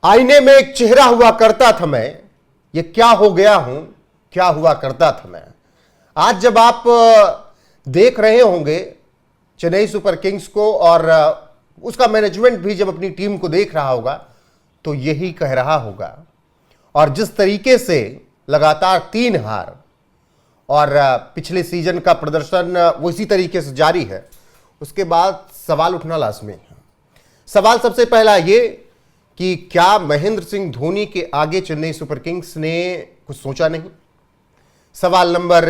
आईने में एक चेहरा हुआ करता था मैं, ये क्या हो गया हूं, क्या हुआ करता था मैं। आज जब आप देख रहे होंगे चेन्नई सुपर किंग्स को और उसका मैनेजमेंट भी जब अपनी टीम को देख रहा होगा तो यही कह रहा होगा। और जिस तरीके से लगातार 3 हार और पिछले सीजन का प्रदर्शन वो इसी तरीके से जारी है, उसके बाद सवाल उठना लाजमी है। सवाल सबसे पहला ये कि क्या महेंद्र सिंह धोनी के आगे चेन्नई सुपर किंग्स ने कुछ सोचा नहीं। सवाल नंबर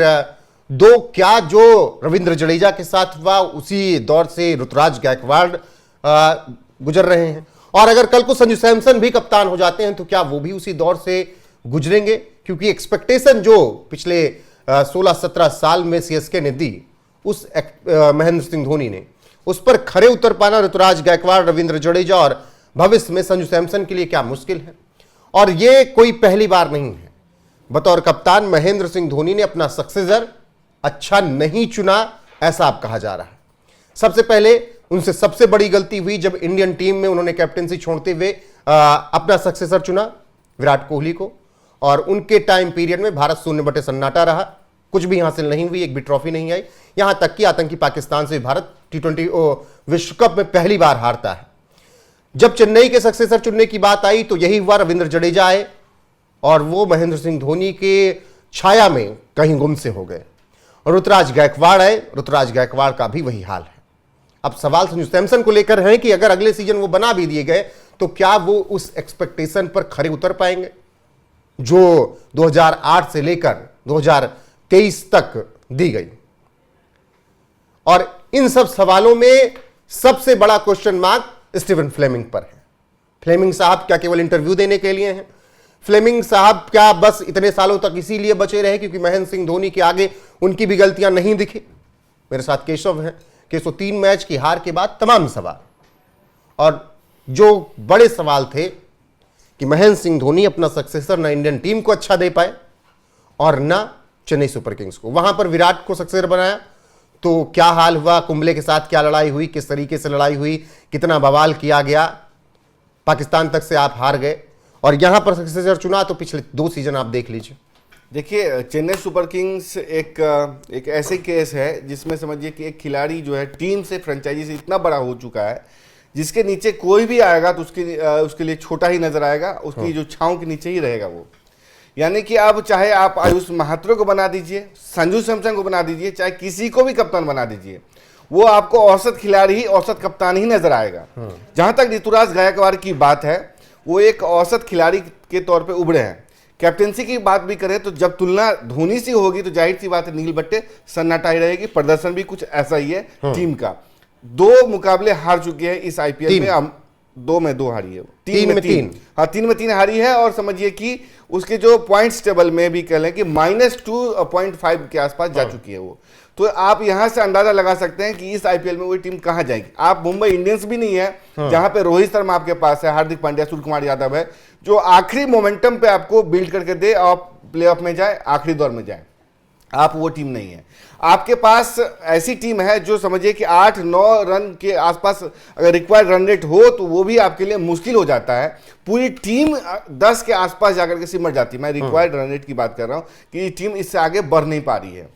2, क्या जो रविंद्र जडेजा के साथ हुआ उसी दौर से ऋतुराज गायकवाड़ गुजर रहे हैं, और अगर कल को संजू सैमसन भी कप्तान हो जाते हैं तो क्या वो भी उसी दौर से गुजरेंगे, क्योंकि एक्सपेक्टेशन जो पिछले 16-17 साल में सीएसके ने दी उस महेंद्र सिंह धोनी ने उस पर खरे उतर पाना ऋतुराज गायकवाड़, रविंद्र जडेजा और भविष्य में संजू सैमसन के लिए क्या मुश्किल है। और ये कोई पहली बार नहीं है, बतौर कप्तान महेंद्र सिंह धोनी ने अपना सक्सेसर अच्छा नहीं चुना, ऐसा अब कहा जा रहा है। सबसे पहले उनसे सबसे बड़ी गलती हुई जब इंडियन टीम में उन्होंने कैप्टेंसी छोड़ते हुए अपना सक्सेसर चुना विराट कोहली को, और उनके टाइम पीरियड में भारत शून्य बटे सन्नाटा रहा, कुछ भी हासिल नहीं हुई, एक भी ट्रॉफी नहीं आई। यहां तक कि आतंकी पाकिस्तान से भारत T20 विश्व कप में पहली बार हारता है। जब चेन्नई के सक्सेसर चुनने की बात आई तो यही हुआ, रविंद्र जडेजा आए और वो महेंद्र सिंह धोनी के छाया में कहीं गुम से हो गए। ऋतुराज गायकवाड़ आए, ऋतुराज गायकवाड़ का भी वही हाल है। अब सवाल संजू सैमसन को लेकर है कि अगर अगले सीजन वो बना भी दिए गए तो क्या वो उस एक्सपेक्टेशन पर खरे उतर पाएंगे जो 2008 से लेकर 2023 तक दी गई। और इन सब सवालों में सबसे बड़ा क्वेश्चन मार्क स्टीवन फ्लेमिंग पर है। फ्लेमिंग साहब क्या केवल इंटरव्यू देने के लिए हैं? फ्लेमिंग साहब क्या बस इतने सालों तक इसीलिए बचे रहे क्योंकि महेंद्र सिंह धोनी के आगे उनकी भी गलतियां नहीं दिखी? मेरे साथ केशव हैं। केशव, 3 मैच की हार के बाद तमाम सवाल, और जो बड़े सवाल थे कि महेंद्र सिंह धोनी अपना सक्सेसर ना इंडियन टीम को अच्छा दे पाए और ना चेन्नई सुपर किंग्स को। वहां पर विराट को सक्सेसर बनाया तो क्या हाल हुआ, कुंबले के साथ क्या लड़ाई हुई, किस तरीके से लड़ाई हुई, कितना बवाल किया गया, पाकिस्तान तक से आप हार गए, और यहां पर सक्सेसर चुना तो पिछले 2 सीजन आप देख लीजिए। देखिए, चेन्नई सुपर किंग्स एक ऐसे केस है जिसमें समझिए कि एक खिलाड़ी जो है टीम से, फ्रेंचाइजी से इतना बड़ा हो चुका है जिसके नीचे कोई भी आएगा तो उसके लिए छोटा ही नजर आएगा, उसकी जो छांव के नीचे ही रहेगा वो। यानी कि अब चाहे आप आयुष महात्रो को बना दीजिए, संजू सैमसन को बना दीजिए, चाहे किसी को भी कप्तान बना दीजिए, वो आपको औसत खिलाड़ी ही, औसत कप्तान ही नजर आएगा। जहां तक ऋतुराज गायकवाड़ की बात है, वो एक औसत खिलाड़ी के तौर पे उभरे हैं। कैप्टेंसी की बात भी करें तो जब तुलना धोनी से होगी तो जाहिर सी बात है नील बट्टे सन्नाटा ही रहेगी। प्रदर्शन भी कुछ ऐसा ही है टीम का। 2 मुकाबले हार चुके हैं इस आईपीएल में, 2 में 2 हारी है, 3 में 3, हाँ 3 में 3 हारी है। और समझिए कि उसके जो पॉइंट्स टेबल में भी कह लें कि -2.5 के आसपास जा चुकी है वो। तो आप यहां से अंदाजा लगा सकते हैं कि इस आईपीएल में वो टीम कहां जाएगी। आप मुंबई इंडियंस भी नहीं है जहां पे रोहित शर्मा आपके पास है, हार्दिक पांड्या, सूर्य कुमार यादव है, जो आखिरी मोमेंटम पे आपको बिल्ड करके दे और प्लेऑफ में जाए, आखिरी दौर में जाए। आप वो टीम नहीं है। आपके पास ऐसी टीम है जो समझिए कि 8-9 रन के आसपास अगर रिक्वायर्ड रन रेट हो तो वो भी आपके लिए मुश्किल हो जाता है। पूरी टीम 10 के आसपास जाकर के सिमट जाती है। मैं रिक्वायर्ड रन रेट की बात कर रहा हूं कि टीम इससे आगे बढ़ नहीं पा रही है।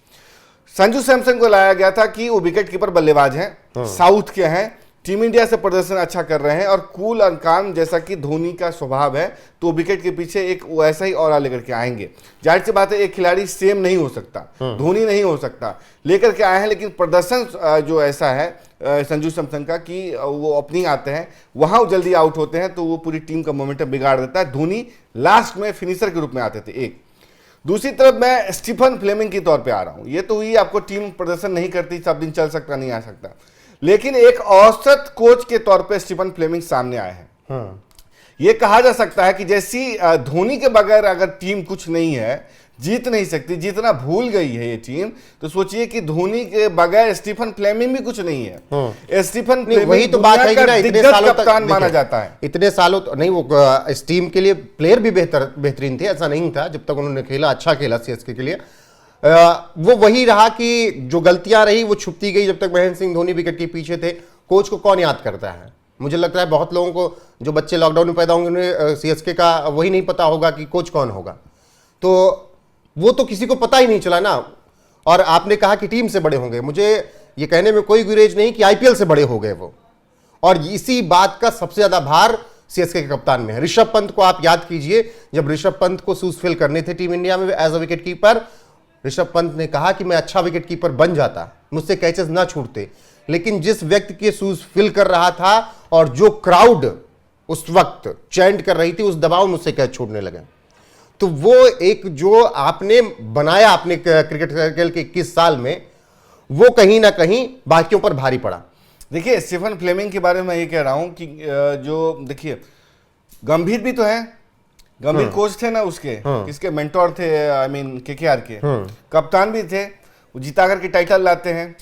संजू सैमसन को लाया गया था कि वो विकेट कीपर बल्लेबाज हैं, साउथ के हैं, टीम इंडिया से प्रदर्शन अच्छा कर रहे हैं और कूल और काम जैसा कि धोनी का स्वभाव है, तो विकेट के पीछे एक वैसा ही ऑरा लेकर के आएंगे। जाहिर सी बात है एक खिलाड़ी सेम नहीं हो सकता, धोनी नहीं हो सकता, लेकर के आए हैं, लेकिन प्रदर्शन जो ऐसा है संजू सैमसन का कि वो ओपनिंग आते हैं, वहां जल्दी आउट होते हैं तो वो पूरी टीम का मोमेंटम बिगाड़ देता है। धोनी लास्ट में फिनिशर के रूप में आते थे। एक दूसरी तरफ मैं स्टीफन फ्लेमिंग के तौर पे आ रहा हूं। ये तो हुई आपको टीम प्रदर्शन नहीं करती, सब दिन चल सकता नहीं आ सकता, लेकिन एक औसत कोच के तौर पे स्टीफन फ्लेमिंग सामने आए हैं। ये कहा जा सकता है कि जैसी धोनी के बगैर अगर टीम कुछ नहीं है, जीत नहीं सकती, जीतना भूल गई है ये टीम, तो सोचिए कि धोनी के बगैर स्टीफन फ्लेमिंग भी कुछ नहीं है। स्टीफन फ्लेमिंग वही तो बात है कि ना, इतने सालों कप्तान माना जाता है। इतने सालों तो नहीं, वो इस टीम के लिए प्लेयर भी बेहतरीन थे, ऐसा नहीं था। जब तक उन्होंने खेला, अच्छा खेला सीएसके के लिए, वो वही रहा कि जो गलतियां रही वो छुपती गई। जब तक महेंद्र सिंह धोनी विकेट के पीछे थे, कोच को कौन याद करता है? मुझे लगता है बहुत लोगों को, जो बच्चे लॉकडाउन में पैदा होंगे, उन्हें सीएसके का वही नहीं पता होगा कि कोच कौन होगा। तो वो तो किसी को पता ही नहीं चला ना। और आपने कहा कि टीम से बड़े होंगे, मुझे ये कहने में कोई गुरेज नहीं कि आईपीएल से बड़े हो गए वो। और इसी बात का सबसे ज्यादा भार सीएसके के कप्तान में है। ऋषभ पंत को आप याद कीजिए, जब ऋषभ पंत को शूज फिल करने थे टीम इंडिया में as a wicket keeper, Rishabh Pant ने कहा कि मैं अच्छा विकेट कीपर बन जाता, मुझसे कैचेस ना छूटते। लेकिन जिस व्यक्ति के शूज फिल कर रहा था और जो क्राउड उस वक्त चैंट कर रही थी, उस दबाव में मुझसे कैच छूटने लगे। तो वो एक जो आपने बनाया अपने क्रिकेट सर्कल के 21 साल में, वो कहीं ना कहीं बाकियों पर भारी पड़ा। देखिए स्टीफन फ्लेमिंग के बारे में मैं ये कह रहा हूं कि जो देखिए गंभीर भी तो है, गंभीर कोच थे ना उसके, किसके मेंटोर थे, आई मीन केकेआर के कप्तान भी थे, वो जिता करके टाइटल लाते हैं,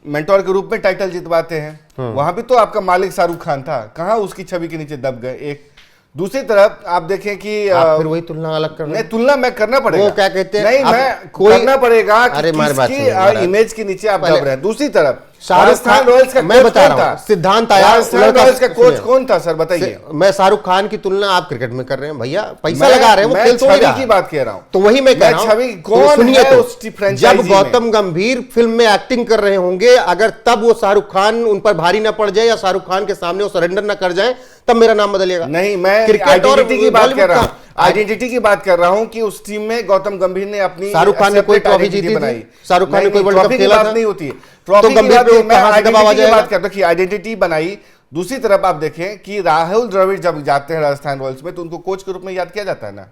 मेंटोर के रूप में टाइटल जितवाते हैं। वहां भी तो आपका मालिक शाहरुख खान था, कहां उसकी छवि के नीचे दब गए। एक दूसरी तरफ आप देखें कि आप फिर वही तुलना अलग कर रहे हैं। नहीं, तुलना मैं करना पड़ेगा, वो क्या कहते हैं, नहीं मैं करना पड़ेगा कि किसकी इमेज के नीचे आप दब रहे हैं। दूसरी तरफ राजस्थान रॉयल्स का मैं बता रहा हूं, सिद्धांत आया, राजस्थान रॉयल्स का कोच कौन था सर बताइए। मैं शाहरुख खान की तुलना आप क्रिकेट में कर रहे हैं भैया, पैसा लगा रहे हैं, वो खेल थोड़ी रहा की बात कह रहा हूं। तो वही मैं कह रहा छवि हूं, कौन सुनिए है तो, उस फ्रेंचाइजी जब गौतम गंभीर फिल्म में एक्टिंग कर रहे होंगे, अगर तब वो शाहरुख खान उन पर भारी ना पड़ जाए या शाहरुख खान के सामने वो सरेंडर ना कर जाए, तब मेरा नाम बदलेगा। नहीं, मैं क्रिकेट और आइडेंटिटी की बात कर रहा हूं, आइडेंटिटी की बात कर रहा हूं कि उस टीम में गौतम गंभीर ने अपनी, शाहरुख खान ने कोई ट्रॉफी जीती बनाई, शाहरुख खान ने कोई वर्ल्ड कप खेला था, नहीं होती तो गंभीर पे मैं आइडेंटिटी की बात करता हूं कि आइडेंटिटी बनाई। दूसरी तरफ आप देखें कि राहुल द्रविड़ जब जाते हैं राजस्थान रॉयल्स में, तो उनको कोच के रूप में याद किया जाता है ना।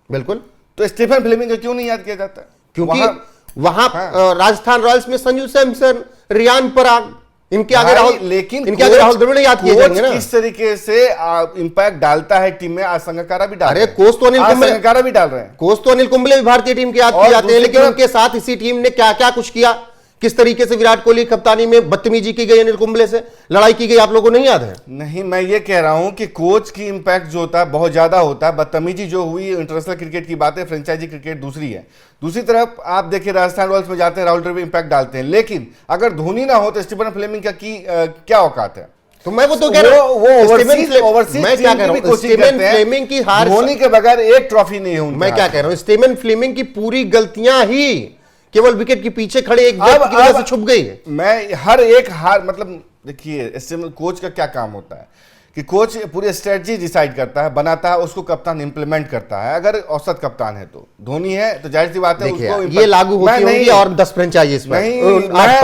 बिल्कुल। तो स्टीफन फ्लेमिंग को क्यों नहीं याद किया जाता? क्योंकि वहां राजस्थान रॉयल्स में संजू सैमसन, रियान पराग, इनके आगे राहुल, लेकिन इनके आगे राहुल द्रविड़ याद किए जाएंगे ना। किस तरीके से इंपैक्ट डालता है टीम में, आज संगकारा भी डाल रहे हैं। कोच तो अनिल कुंबले, संगकारा भी डाल रहे हैं, कोच तो अनिल कुंबले भी भारतीय टीम के याद किए जाते हैं, लेकिन उनके साथ इसी टीम ने क्या क्या कुछ किया, किस तरीके से विराट कोहली कप्तानी में बदतमीजी की गई, अनिल कुंबले से लड़ाई की गई, आप लोगों को नहीं याद है? नहीं, मैं ये कह रहा हूं कि कोच की इंपैक्ट जो होता है बहुत ज्यादा होता है। बदतमीजी जो हुई इंटरनेशनल क्रिकेट की बात है, फ्रेंचाइजी क्रिकेट दूसरी है। दूसरी तरफ आप देखिए राजस्थान रॉयल्स में जाते हैं, राहुल द्रविड़ इंपैक्ट डालते हैं, लेकिन अगर धोनी ना हो तो स्टीफन फ्लेमिंग का क्या औकात है? तो मैं वो तो कह रहा हूं, मैं क्या कह रहा हूं, स्टीफन फ्लेमिंग की हार, धोनी के बगैर एक ट्रॉफी नहीं है। मैं क्या कह रहा हूं, स्टीफन फ्लेमिंग की पूरी गलतियां ही केवल विकेट के पीछे खड़े एक व्यक्ति की वजह से छुप गई है। मैं हर एक हार, मतलब देखिए कोच का क्या काम होता है कि कोच पूरी स्ट्रेटजी डिसाइड करता है, बनाता है, उसको कप्तान इंप्लीमेंट करता है। अगर औसत कप्तान है तो धोनी है तो जाहिर सी बात है उसको ये लागू होती होंगी और 10 फ्रेंचाइजीज में।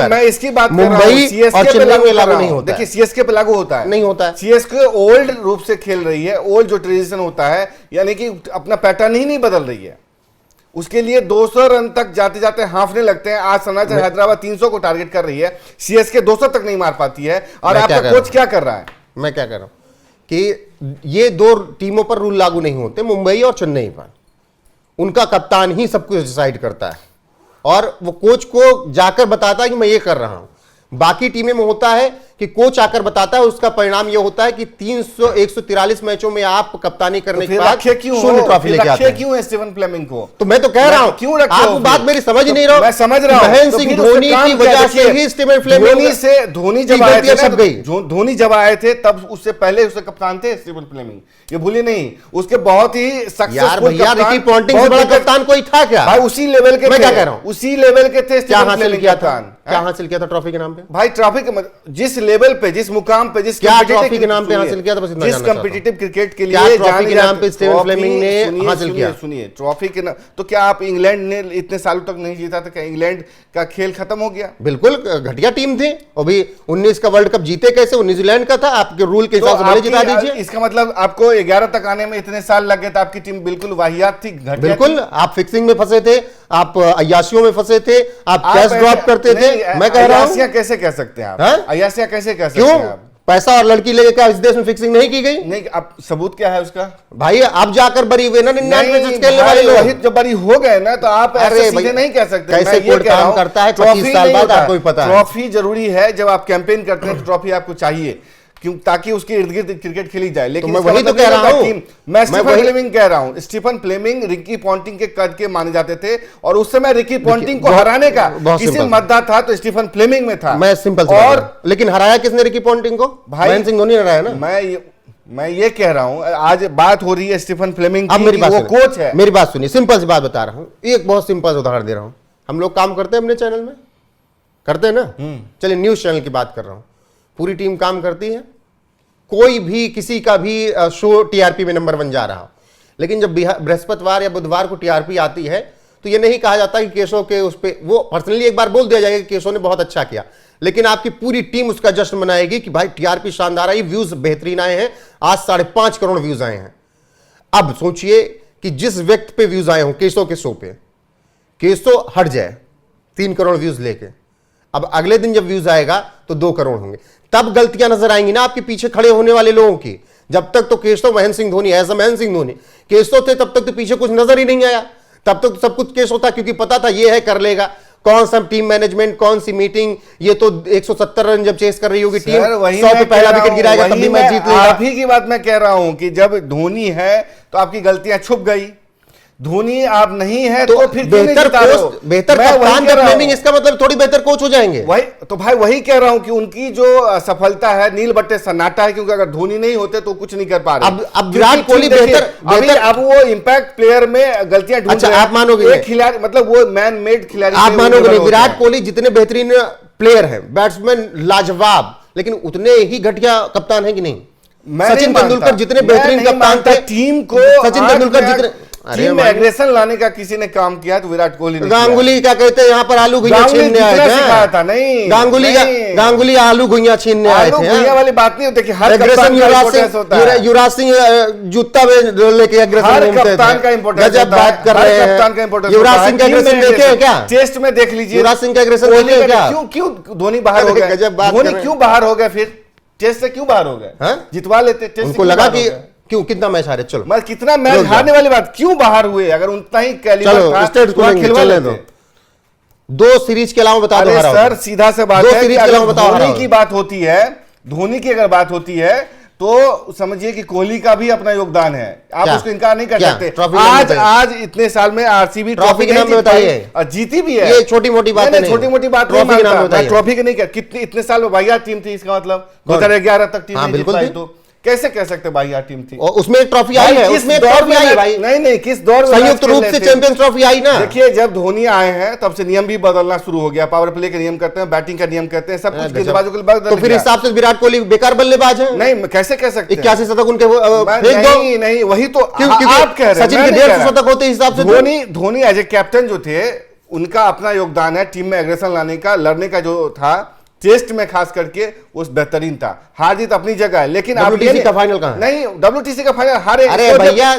मैं इसकी बात कर रहा हूं, मुंबई और चेन्नई में लागू नहीं होता। देखिए सीएसके पे लागू होता है, नहीं होता है। सीएसके ओल्ड रूप से खेल रही है, ओल्ड जो ट्रेडिशन होता है, यानी कि अपना पैटर्न ही नहीं बदल रही है। उसके लिए 200 रन तक जाते जाते हाफने लगते हैं। आज सनराइजर्स हैदराबाद 300 को टारगेट कर रही है, सीएसके 200 तक नहीं मार पाती है। और आपका कोच क्या कर रहा है? मैं क्या कर रहा हूं कि ये दो टीमों पर रूल लागू नहीं होते, मुंबई और चेन्नई पर। उनका कप्तान ही सब कुछ डिसाइड करता है और वो कोच को जाकर बताता है कि मैं ये कर रहा हूं। बाकी टीमें में होता है कि कोच आकर बताता है, उसका परिणाम यह होता है कि 143 मैचों में आप कप्तानी करने के बाद शून्य ट्रॉफी लेके आते हैं। क्यों स्टीफन फ्लेमिंग को? तो मैं तो कह रहा हूं, क्यों रखे आप बात मेरी समझ नहीं रहे हो। मैं समझ रहा हूं, महेंद्र सिंह धोनी की वजह से ही स्टीफन फ्लेमिंग से धोनी जब आए थे, धोनी जब आए थे तब उससे पहले उसके कप्तान थे स्टीफन फ्लेमिंग, ये भूलिए नहीं। उसके बहुत ही सक्सेसफुल भैया, रिकी पॉन्टिंग से बड़ा कप्तान कोई था क्या भाई? उसी लेवल के, मैं क्या कह रहा हूं, उसी लेवल के थे। क्या हासिल किया था, क्या हासिल किया था ट्रॉफी के नाम पे? भाई ट्रॉफी के जिस लेवल पे, जिस मुकाम पे, जिस क्या ट्रॉफी के नाम पे हासिल किया था, बस इतना जिस कॉम्पिटिटिव क्रिकेट के लिए ट्रॉफी के नाम पे स्टीफन फ्लेमिंग ने हासिल किया? सुनिए, ट्रॉफी के नाम तो क्या आप इंग्लैंड ने इतने सालों तक नहीं जीता था? क्या इंग्लैंड का खेल खत्म हो गया? बिल्कुल घटिया टीम थी। अभी 19 का वर्ल्ड कप जीते कैसे? वो न्यूजीलैंड का था, आपके रूल के हिसाब से भले जिता दीजिए। इसका मतलब आपको 11 तक आने में इतने साल लग गए थे, आपकी टीम बिल्कुल वाहियात थी, घटिया। बिल्कुल, आप फिक्सिंग में फंसे थे, आप अय्याशियों में फंसे थे, आप कैश ड्रॉप करते थे। मैं कह रहा हूं, कैसे कह सकते हैं आप? अय्याशियां कैसे कह सकते हैं आप? पैसा और लड़की लेके क्या इस देश में फिक्सिंग नहीं की गई? नहीं, अब सबूत क्या है उसका? भाई आप जाकर बरी हुए ना 99 खेलने वाले लोग, जब बरी हो गए ना, तो आप ऐसे सीधे नहीं कह सकते। कैसे कोर्ट काम करता है 25 साल बाद आपको ही पता है। ट्रॉफी जरूरी है, जब आप कैंपेन करते हैं तो ट्रॉफी आपको चाहिए, ताकि उसके इर्द गिर्द क्रिकेट खेली जाए। लेकिन मैं इसका वही तो मतलब कह ये रहा होता हूं। कि मैं स्टीफन फ्लेमिंग कह रहा हूं, स्टीफन फ्लेमिंग रिकी पॉन्टिंग के कद के माने जाते थे और उस समय रिकी पॉन्टिंग को हराने का किसी मद्दा था तो स्टीफन फ्लेमिंग में था। मैं सिंपल और लेकिन हराया किसने रिकी पॉन्टिंग को? महेंद्र सिंह धोनी हराया ना। मैं ये कह रहा हूं, आज बात हो रही है स्टीफन फ्लेमिंग अब मेरी बात वो कोच है। मेरी बात सुनिए, सिंपल सी बात बता रहा हूं, एक बहुत सिंपल उदाहरण दे रहा हूं। हम लोग काम करते हैं अपने चैनल में, करते हैं ना। चलिए न्यूज चैनल की बात कर रहा हूं, पूरी टीम काम करती है, कोई भी किसी का भी शो टीआरपी में नंबर 1 जा रहा हो, लेकिन जब बृहस्पतिवार या बुधवार को टीआरपी आती है तो ये नहीं कहा जाता कि केशव के उस पे, वो पर्सनली एक बार बोल दिया जाएगा कि केशव ने बहुत अच्छा किया, लेकिन आपकी पूरी टीम उसका जश्न मनाएगी कि भाई टीआरपी शानदार आई, व्यूज बेहतरीन आए हैं, आज 5.5 करोड़ व्यूज आए हैं। अब सोचिए कि जिस व्यक्ति पे व्यूज आए हों केशव के शो पे, केशव हट जाए 3 करोड़ व्यूज लेके, अब अगले दिन जब व्यूज आएगा तो 2 करोड़ होंगे, तब गलतियां नजर आएंगी ना आपके पीछे खड़े होने वाले लोगों की। जब तक तो केशव महेंद्र सिंह धोनी, ऐसा महेंद्र सिंह धोनी केशव थे, तब तक तो पीछे कुछ नजर ही नहीं आया, तब तक तो सब कुछ केशव था, क्योंकि पता था ये है कर लेगा। कौन सा टीम मैनेजमेंट, कौन सी मीटिंग, ये तो 170 रन जब चेस कर रही होगी टीम, 100 पे पहला विकेट गिराएगा तब भी मैच जीत लेगा। आप ही की बात मैं कह रहा हूं कि जब धोनी है तो आपकी गलतियां छुप गई, धोनी आप नहीं है तो फिर बेहतर कोच, बेहतर कप्तान का फ्लेमिंग, इसका मतलब थोड़ी बेहतर कोच हो जाएंगे। वही तो भाई, वही कह रहा हूं कि उनकी जो सफलता है नील बट्टे सन्नाटा है, क्योंकि अगर धोनी नहीं होते तो कुछ नहीं कर पा रहे। अब विराट कोहली बेहतर, अब वो इंपैक्ट प्लेयर में गलतियां ढूंढ रहे हैं। आप मानोगे एक खिलाड़ी, मतलब वो मैन मेड खिलाड़ी, आप मानोगे नहीं, विराट कोहली जितने बेहतरीन प्लेयर हैं, बैट्समैन लाजवाब, लेकिन उतने ही घटिया कप्तान है कि नहीं? सचिन तेंदुलकर जितने बेहतरीन कप्तान थे, टीम को सचिन तेंदुलकर जितने टीम में एग्रेशन लाने का किसी ने काम किया तो विराट कोहली ने। गांगुली क्या कहते हैं, यहाँ पर आलू घुइयां छीनने आए थे। नहीं, गांगुली आलू घुइयां छीनने आए थे। घुइयां वाली बात नहीं होती कि हर कप्तान का इंपॉर्टेंस होता है। युवराज सिंह जूता में लेके एग्रेशन, हर कप्तान का इंपॉर्टेंस, जब बात कर रहे हैं कप्तान का इंपॉर्टेंस। युवराज सिंह का एग्रेशन देखे हैं क्या? टेस्ट में देख लीजिए, युवराज सिंह का एग्रेशन देखे हैं क्या? क्यों धोनी बाहर हो गए? धोनी क्यों बाहर हो गए? फिर टेस्ट से क्यों बाहर हो गए? जितवा लेते टेस्ट। उनको लगा कि क्यों कितना मैच हारे, चलो मैं कितना मैच हारने वाली बात, क्यों बाहर हुए? अगर उतना ही कैलिबर था तो खिलवा लेते। 2 सीरीज के अलावा बता दो सर, सीधा से बात है कि अगर धोनी की बात होती है, धोनी की अगर बात होती है तो समझिए कि कोहली का भी अपना योगदान है, आप उसको इनकार नहीं कर सकते। आज इतने साल में आरसीबी ट्रॉफी के नाम बताइए, जीती भी है। ये छोटी मोटी बात है, छोटी मोटी बात नहीं मानता, ट्रॉफी के नहीं कर, कितनी इतने साल में वाहियात टीम थी, इसका मतलब 2011 तक टीम नहीं जीत पाई, तो कैसे कह सकते भाई यार टीम थी? और उसमें एक ट्रॉफी आई है, उसमें एक ट्रॉफी आई भाई। नहीं, किस दौर में संयुक्त रूप से चैंपियंस ट्रॉफी आई ना। देखिए, जब धोनी आए हैं तब से नियम भी बदलना शुरू हो गया, पावर प्ले के नियम करते हैं, बैटिंग का नियम करते हैं, सब कुछ गेंदबाजों के लिए। तो फिर हिसाब से विराट कोहली बेकार बल्लेबाज है? नहीं, कैसे कह सकते? 81 शतक उनके नहीं, वही तो आप कह रहे हैं। सचिन के 150 शतक होते हिसाब से। धोनी एज ए कैप्टन जो थे, उनका अपना योगदान है टीम में एग्रेशन लाने का, लड़ने का जो था टेस्ट में खास करके उस बेहतरीन था। हार जीत अपनी जगह है, लेकिन WTC का फाइनल कहां है? नहीं, WTC का फाइनल हारे। अरे भैया,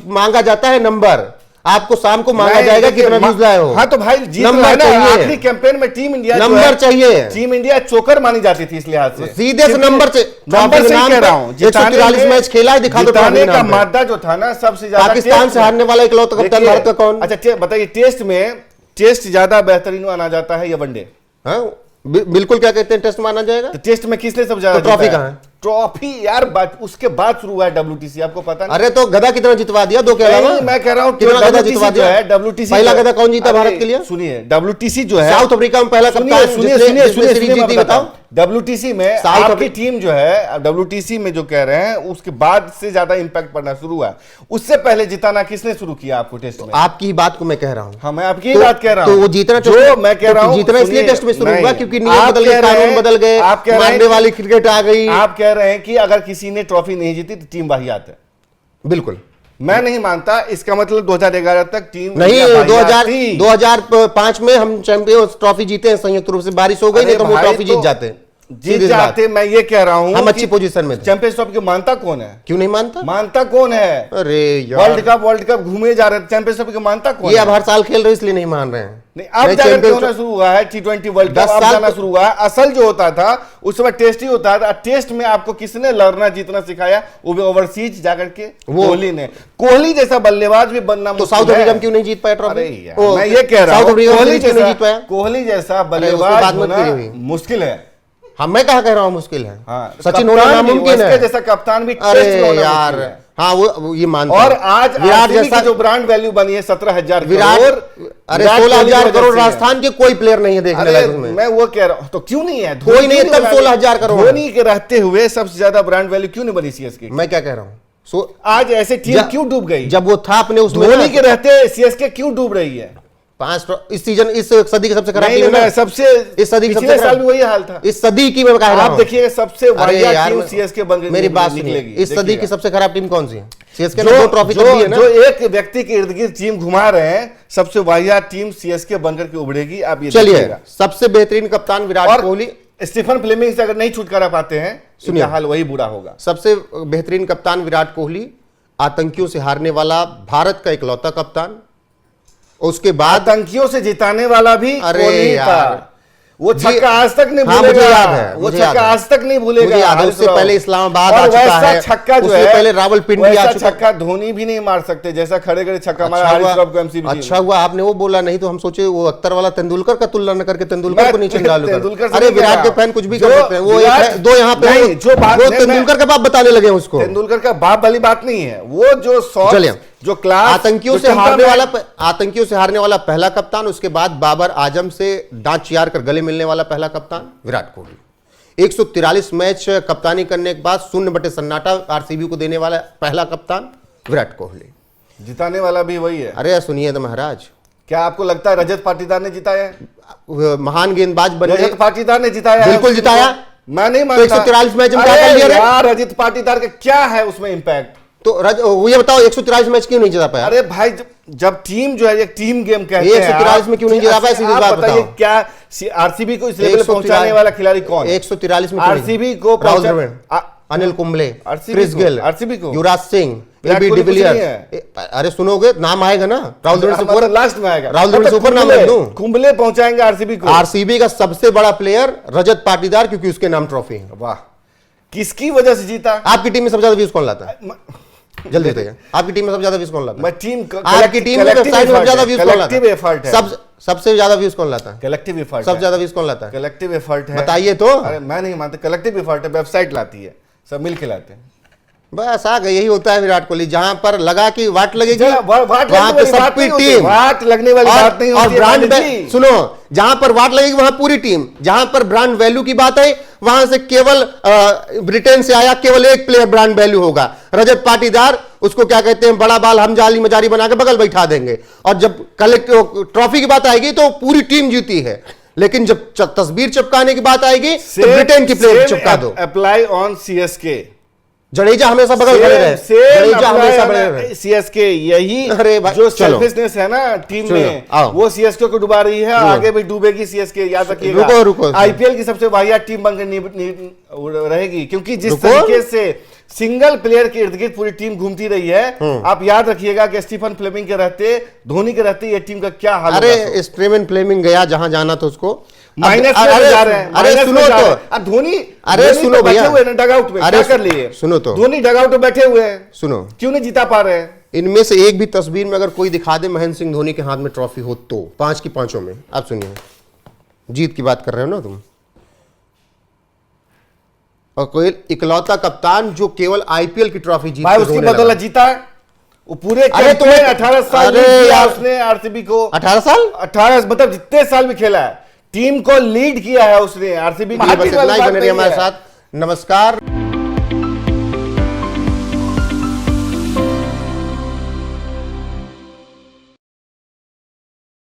मांगा जाता है नंबर, आपको शाम को मांगा जाएगा कितना व्यूज लाए हो। हाँ तो भाई नंबर चाहिए। आखिरी कैंपेन में टीम इंडिया नंबर चाहिए, टीम इंडिया चोकर मानी जाती थी, इस लिहाज से सीधे से नंबर से कह रहा हूँ। 143 मैच खेला है, दिखा दो जिताने का मादा जो था ना, सबसे ज्यादा पाकिस्तान से हारने वाला इकलौता कप्तान भारत का कौन? अच्छा बताइए, टेस्ट में टेस्ट ज्यादा बेहतरीन माना जाता है या वनडे? बिल्कुल, क्या कहते हैं, टेस्ट माना जाएगा। तो टेस्ट में किसने सब ज्यादा? ट्रॉफी कहां है? ट्रॉफी यार उसके बाद शुरू हुआ है WTC, आपको पता नहीं? अरे तो गदा कितना जितवा दिया, 2 के अलावा? मैं कह रहा हूं कितना गदा जितवा दिया है WTC? पहला गदा कौन जीता भारत के लिए? सुनिए, WTC जो है, साउथ अफ्रीका में पहला कप्तान, सुनिए बताओ, WTC में आपकी टीम जो है, WTC में जो कह रहे हैं, उसके बाद से ज्यादा इंपैक्ट पड़ना शुरू हुआ। उससे पहले जिताना किसने शुरू किया आपको टेस्ट में? आपकी ही बात को मैं कह रहा हूं। हाँ, मैं आपकी बात कह रहा हूं। तो वो जीतना, जो मैं कह रहा हूं, जीतना इसलिए टेस्ट में शुरू हुआ क्योंकि नियम बदल गए, कानून बदल गए, मारने वाली क्रिकेट आ गई। आप कह रहे हैं कि अगर किसी ने ट्रॉफी नहीं जीती तो टीम वाहियात है। बिल्कुल, मैं नहीं मानता। इसका मतलब 2011 तक टीम नहीं, 2005 में हम चैंपियंस ट्रॉफी जीते हैं संयुक्त रूप से, बारिश हो गई नहीं तो वो ट्रॉफी जीत जाते, मैं ये कह रहा हूं हम अच्छी पोजीशन में थे। चैंपियंस ट्रॉफी को मानता कौन है? क्यों नहीं मानता? मानता कौन है? अरे यार, वर्ल्ड कप घूमे जा रहे हैं, चैंपियंस ट्रॉफी को मानता कौन? ये अब हर साल खेल रहे इसलिए नहीं मान रहे हैं। नहीं, अब जाकर होना शुरू हुआ है, T20 वर्ल्ड कप अब जाना शुरू हुआ है। असल जो होता था उस समय टेस्ट ही होता था। टेस्ट में आपको किसने लड़ना जीतना सिखाया? वो भी ओवरसीज जाकर के कोहली ने। कोहली जैसा बल्लेबाज भी बनना तो साउथ अफ्रीका में क्यों नहीं जीत पाया ट्रॉफी? मैं ये कह रहा हूं, कोहली जैसा बल्लेबाज होना मुश्किल है। हम मैं कहा कह रहा हूं मुश्किल है। हाँ, सचिन होना कप्तान भी, नामुमकिन उसके है। जैसा कप्तान भी अरे टेस्ट में होना यार, मुश्किल है। हाँ वो ये मानता और हूं। आज विराट आरसीबी जैसा की जो ब्रांड वैल्यू बनी है 17,000 विराट, करोड़, अरे विराट 16,000 कोहली की करोड़ वजह से है। राजस्थान के कोई प्लेयर नहीं है देखने अरे लायक उसमें। मैं वो कह रहा हूं, तो क्यों नहीं है? कोई नहीं है, क्यों तब बना? 16,000 करोड़। धोनी के रहते हुए सबसे ज्यादा ब्रांड वैल्यू क्यों नहीं बनी सीएसके की? मैं क्या कह रहा हूं, आज ऐसे टीम क्यों डूब गई? जब वो था अपने उसमें धोनी के रहते सीएसके क्यों डूब रही है? 5 इस सीजन, इस सदी की सबसे खराब नहीं, टीम है ना? सबसे इस सदी की पिछले सबसे साल खराब, भी वही हाल था। इस सदी की मैं कह रहा आप हूं। देखिए सबसे अरे वाहियात यार, टीम सीएसके बन गई, मेरी बात सुनिए, निकलेगी, इस सदी देखिएगा। की सबसे खराब टीम कौन सी है? सीएसके ने 2 ट्रॉफी तक दी है ना। जो एक व्यक्ति के इर्द गिर्द टीम घुमा रहे हैं, सबसे वाहियात टीम सीएसके बनकर के उभरेगी। आप ये चलिए, देखिएगा। सबसे बेहतरीन कप्तान विराट और कोहली। स्टीफन फ्लेमिंग से अगर नहीं छुटकारा पाते हैं, सुनिए, हाल वही बुरा होगा। सबसे बेहतरीन कप्तान विराट कोहली, आतंकियों से हारने वाला भारत का इकलौता कप्तान। उसके बाद आतंकियों से जिताने वाला भी अरे कोहली यार, था। वो छक्का आज तक नहीं हाँ, भूलेगा। मुझे याद है, वो मुझे छक्का याद है। आज तक नहीं भूलेगा। मुझे याद है, हारिस उससे राव। पहले इस्लामाबाद और आ चुका वैसा है, छक्का जो उससे है, पहले रावलपिंडी आ वैसा चुका। छक्का धोनी भी नहीं मार सकते, जैसा खड़े खड़े छक्का मारा अच्छा हारिस हुआ, राव को एमसीबी टीम अच्छा ने। हुआ आपने वो बोला, नहीं तो हम सोचे वो अख्तर वाला तेंदुलकर का तुलना न करके तेंदुलकर मैं को नीचे डालू तेंदुलकर से अरे नहीं कह विराट रहा के हूं। फैन कुछ भी जो कर सकते हैं। वो एक विराट- है, 2 यहाँ पे नहीं, जो बात- वो मैं- तेंदुलकर का बाप बताने लगे हैं उसको। तेंदुलकर का बाप वाली बात नहीं है, वो जो चलिए, जो क्लास आतंकियों से हारने वाला पहला कप्तान, उसके बाद बाबर आजम से दांत चियार कर गले मिलने वाला पहला कप्तान विराट कोहली। 143 मैच कप्तानी करने के बाद 0 सन्नाटा आरसीबी को देने वाला पहला कप्तान विराट कोहली। जिताने वाला भी वही है। अरे सुनिए तो महाराज, क्या आपको लगता है रजत पाटीदार ने जिताया है? महान गेंदबाज बने, रजत पाटीदार ने जिताया है? बिल्कुल जिताया। मैं नहीं तो मानता। 143 मैच में क्या अरे कर लिया रे? यार, रजत पाटीदार का क्या है उसमें इम्पैक्ट? तो ये बताओ 143 मैच क्यों नहीं जिता पाया? अरे भाई, जब टीम जो है एक टीम गेम कहते हैं, 143 में क्यों नहीं जिता पाया? सीधी बात बताइए, बताओ। क्या आरसीबी को इस लेवल पे पहुंचाने वाला खिलाड़ी कौन है? 143 में आरसीबी को Rahul Dravid, Anil Kumble, Chris Gayle, RCB को युवराज सिंह, विराट एबी कोहली कुछ डिविलियर्स। नहीं अरे सुनोगे नाम आएगा ना, राहुल द्रविड़ से ऊपर, लास्ट में आएगा। राहुल द्रविड़ से ऊपर नाम रख दूं? कुंबले पहुंचाएंगे आरसीबी को। आरसीबी का सबसे बड़ा प्लेयर रजत पाटीदार, क्योंकि उसके नाम ट्रॉफी है। वाह, किसकी वजह से जीता? आपकी टीम में सबसे ज्यादा व्यूज कौन लाता है? जल्दी बताइए, आपकी टीम में सबसे ज्यादा व्यूज कौन लाता है? मैं टीम आपकी टीम में वेबसाइट में सबसे ज्यादा व्यूज कौन लाता कलेक्टिव एफर्ट है? है। सबसे ज्यादा व्यूज कौन लाता है? कलेक्टिव एफर्ट सबसे ज्यादा व्यूज कौन लाता है? कलेक्टिव एफर्ट है। बताइए तो। अरे मैं नहीं मानता, कलेक्टिव एफर्ट है, वेबसाइट लाती है, सब मिल के लाते हैं। बस आ गए, यही होता है विराट कोहली। जहां पर लगा कि वाट लगेगी जरा वाट वहां पे लगने वाली बात सबकी नहीं होती, टीम, वाट लगने वाली बात नहीं और होती है, ब्रांड मालिक जी। सुनो, जहां पर वाट लगेगी वहां पूरी टीम। जहां पर ब्रांड वैल्यू की बात है, वहां से केवल ब्रिटेन से आया केवल एक प्लेयर ब्रांड वैल्यू होगा, रजत पाटीदार। उसको क्या कहते हैं, बड़ा बाल हम जाली मजारी बना के बगल बैठा देंगे। और जब कलेक्टिव ट्रॉफी की बात आएगी तो पूरी टीम जीती है, लेकिन जब तस्वीर चिपकाने की बात आएगी तो ब्रिटेन की प्लेयर चिपका दो। Apply on CSK. जडेजा हमेशा बगल खड़े रहे, जडेजा हमेशा बगल रहे। सीएसके यही अरे भाई, जो चलो। सेल्फिशनेस है ना टीम चलो, में, आओ। वो सीएसके को डुबा रही है, आगे भी डूबेगी सीएसके, याद रखिएगा। रुको। आईपीएल की सबसे वाहियात टीम बनकर रहेगी, क्योंकि जिस रुको। तरीके से सिंगल प्लेयर के इर्द गिर्द पूरी टीम घूमती रही है। आप याद रखिएगा कि स्टीफन फ्लेमिंग के रहते, धोनी के रहते, ये टीम का क्या हाल होगा। अरे स्ट्रेमन फ्लेमिंग गया जहां जाना था उसको, माइनस में जा रहे हैं। अरे सुनो तो, अब धोनी, अरे सुनो भैया, बैठे हुए हैं डगआउट में, अरे क्या कर लिए? सुनो तो, धोनी डगआउट में बैठे हुए हैं, सुनो, क्यों नहीं जीता पा रहे हैं? इनमें से एक भी तस्वीर में अगर कोई दिखा दे महेंद्र सिंह धोनी के हाथ में ट्रॉफी हो तो 5 की 5 में। आप सुनिए, जीत की बात कर रहे हो ना तुम, और कोई इकलौता कप्तान जो केवल आईपीएल की ट्रॉफी जीत भाई के उसकी रोने बदौलत लगा। जीता है वो पूरे। अरे तुम्हें 18 साल अरे लीड किया यार, उसने आरसीबी को। 18 साल 18 मतलब जितने साल भी खेला है, टीम को लीड किया है उसने। आरसीबी की बस इतना ही बने रहिए हमारे साथ। नमस्कार।